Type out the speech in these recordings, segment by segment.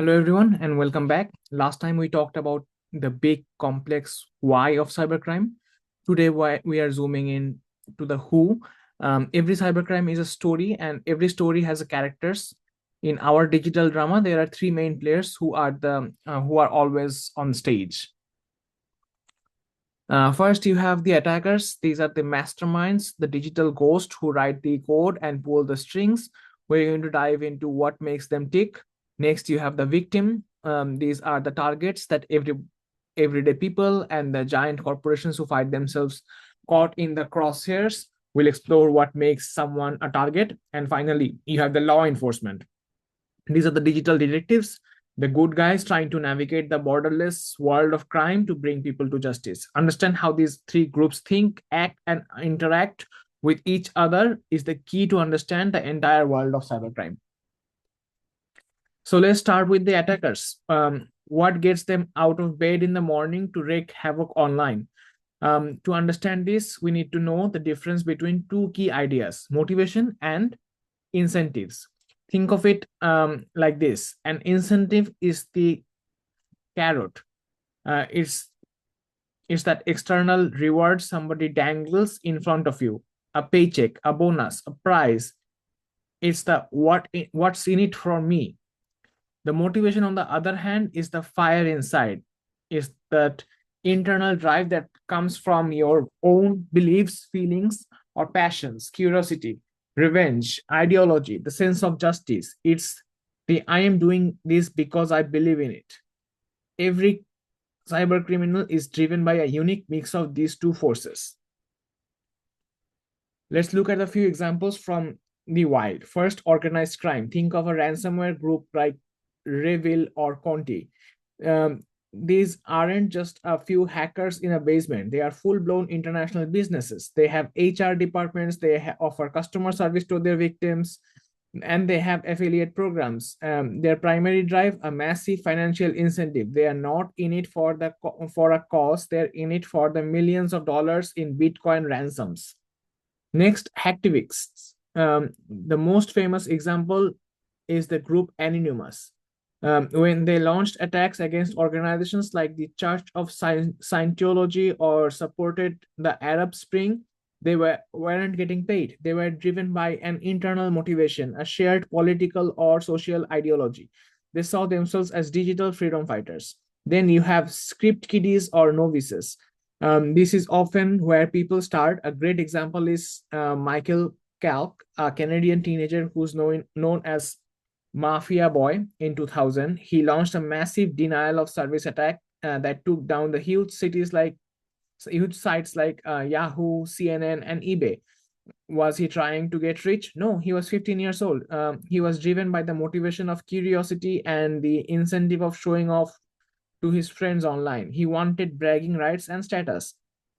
Hello, everyone, and welcome back. Last time we talked about the big, complex why of cybercrime. Today, we are zooming in to the who. Every cybercrime is a story, and every story has a characters. In our digital drama, there are three main players who are always on stage. First, you have the attackers. These are the masterminds, the digital ghosts who write the code and pull the strings. We're going to dive into what makes them tick. Next, you have the victim. These are the targets that everyday people and the giant corporations who find themselves caught in the crosshairs. We'll explore what makes someone a target. And finally, you have the law enforcement. These are the digital detectives, the good guys trying to navigate the borderless world of crime to bring people to justice. Understand how these three groups think, act, and interact with each other is the key to understand the entire world of cybercrime. So let's start with the attackers. What gets them out of bed in the morning to wreak havoc online? To understand this, we need to know the difference between two key ideas: motivation and incentives. Think of it like this: an incentive is the carrot. Uh, it's it's that external reward somebody dangles in front of you, a paycheck, a bonus, a prize. It's the what's in it for me. The motivation, on the other hand, is the fire inside. Is that internal drive that comes from your own beliefs, feelings, or passions, curiosity, revenge, ideology, the sense of justice. It's the I am doing this because I believe in it. Every cyber criminal is driven by a unique mix of these two forces. Let's look at a few examples from the wild. First, organized crime. Think of a ransomware group like Revil or Conti. These aren't just a few hackers in a basement. They are full-blown international businesses. They have HR departments. They offer customer service to their victims, and they have affiliate programs. Their primary drive, a massive financial incentive. They are not in it for for a cause. They're in it for the millions of dollars in Bitcoin ransoms. Next, hacktivists. The most famous example is the group Anonymous. When they launched attacks against organizations like the Church of Scientology or supported the Arab Spring, they weren't getting paid. They were driven by an internal motivation, a shared political or social ideology. They saw themselves as digital freedom fighters. Then you have script kiddies or novices. This is often where people start. A great example is Michael Kalk, a Canadian teenager who's known as Mafia Boy in 2000. He launched a massive denial of service attack that took down the huge sites like Yahoo, CNN, and eBay. Was he trying to get rich? No, he was 15 years old. He was driven by the motivation of curiosity and the incentive of showing off to his friends online. He wanted bragging rights and status.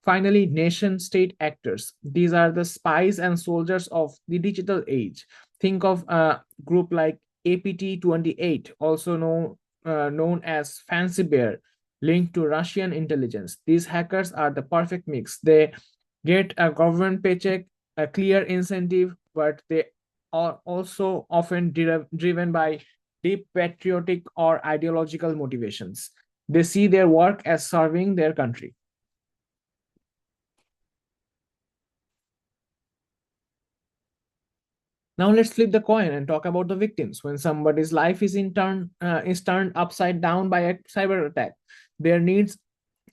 Finally, nation state actors. These are the spies and soldiers of the digital age. Think of a group like APT-28, also known as Fancy Bear, linked to Russian intelligence. These hackers are the perfect mix. They get a government paycheck, a clear incentive, but they are also often driven by deep patriotic or ideological motivations. They see their work as serving their country. Now let's flip the coin and talk about the victims. When somebody's life is turned upside down by a cyber attack, their needs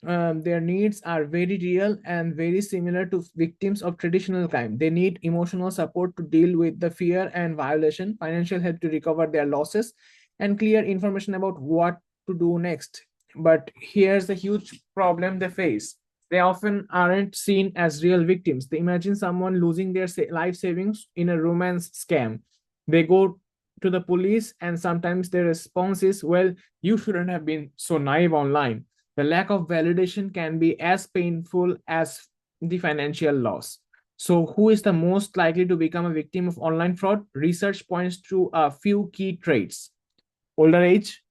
are very real and very similar to victims of traditional crime. They need emotional support to deal with the fear and violation, financial help to recover their losses, and clear information about what to do next. But here's the huge problem they face: they often aren't seen as real victims. They imagine someone losing their life savings in a romance scam. They go to the police, and sometimes their response is, well, you shouldn't have been so naive online. The lack of validation can be as painful as the financial loss. So, who is the most likely to become a victim of online fraud? Research points to a few key traits: older age.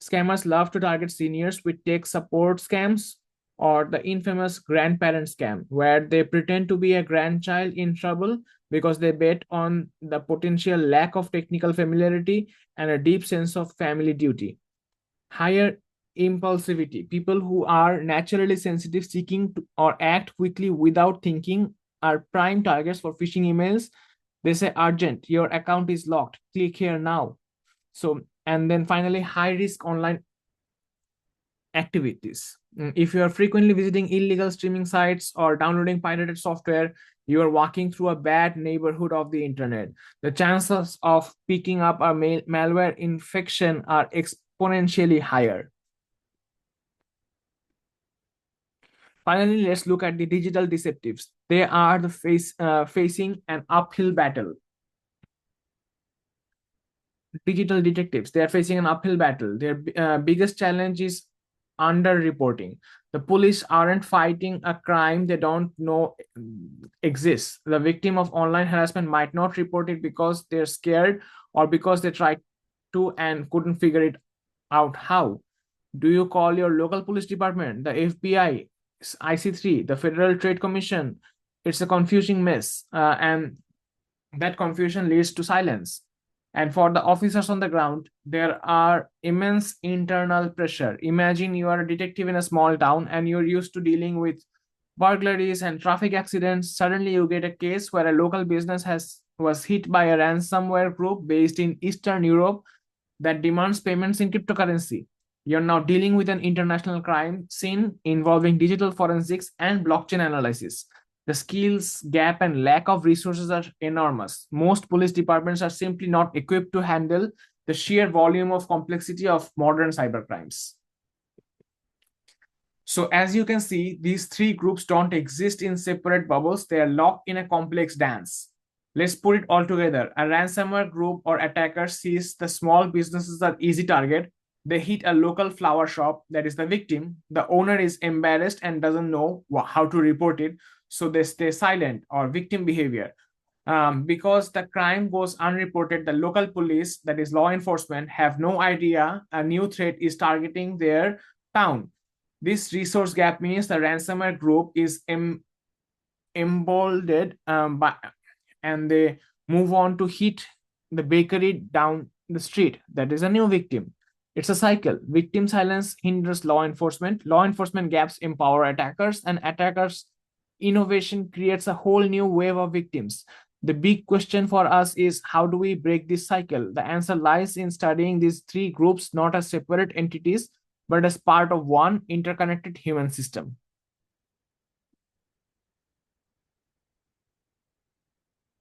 Scammers love to target seniors with tech support scams, or the infamous grandparent scam, where they pretend to be a grandchild in trouble because they bet on the potential lack of technical familiarity and a deep sense of family duty. Higher impulsivity. People who are naturally sensitive, seeking to, or act quickly without thinking, are prime targets for phishing emails. They say, urgent, your account is locked, click here now. So, and then finally, high risk online activities. If you are frequently visiting illegal streaming sites or downloading pirated software, you are walking through a bad neighborhood of the internet. The chances of picking up a malware infection are exponentially higher. Finally, let's look at the digital deceptives. They are facing an uphill battle. Digital detectives, they are facing an uphill battle. Their biggest challenge is underreporting. The police aren't fighting a crime they don't know exists. The victim of online harassment might not report it because they're scared or because they tried to and couldn't figure it out how. Do you call your local police department, the FBI, IC3, the Federal Trade Commission? It's a confusing mess, and that confusion leads to silence. And for the officers on the ground, there are immense internal pressure. Imagine you are a detective in a small town and you're used to dealing with burglaries and traffic accidents. Suddenly you get a case where a local business has was hit by a ransomware group based in Eastern Europe that demands payments in cryptocurrency. You're now dealing with an international crime scene involving digital forensics and blockchain analysis. The skills gap and lack of resources are enormous. Most police departments are simply not equipped to handle the sheer volume of complexity of modern cybercrimes. So, as you can see, these three groups don't exist in separate bubbles, they are locked in a complex dance. Let's put it all together. A ransomware group or attacker sees the small businesses are easy target. They hit a local flower shop, that is the victim. The owner is embarrassed and doesn't know how to report it, so they stay silent, or victim behavior. Because the crime goes unreported, the local police, that is law enforcement, have no idea a new threat is targeting their town. This resource gap means the ransomware group is emboldened and they move on to hit the bakery down the street. That is a new victim. It's a cycle. Victim silence hinders law enforcement gaps empower attackers, and attackers' innovation creates a whole new wave of victims. The big question for us is, how do we break this cycle? The answer lies in studying these three groups not as separate entities, but as part of one interconnected human system.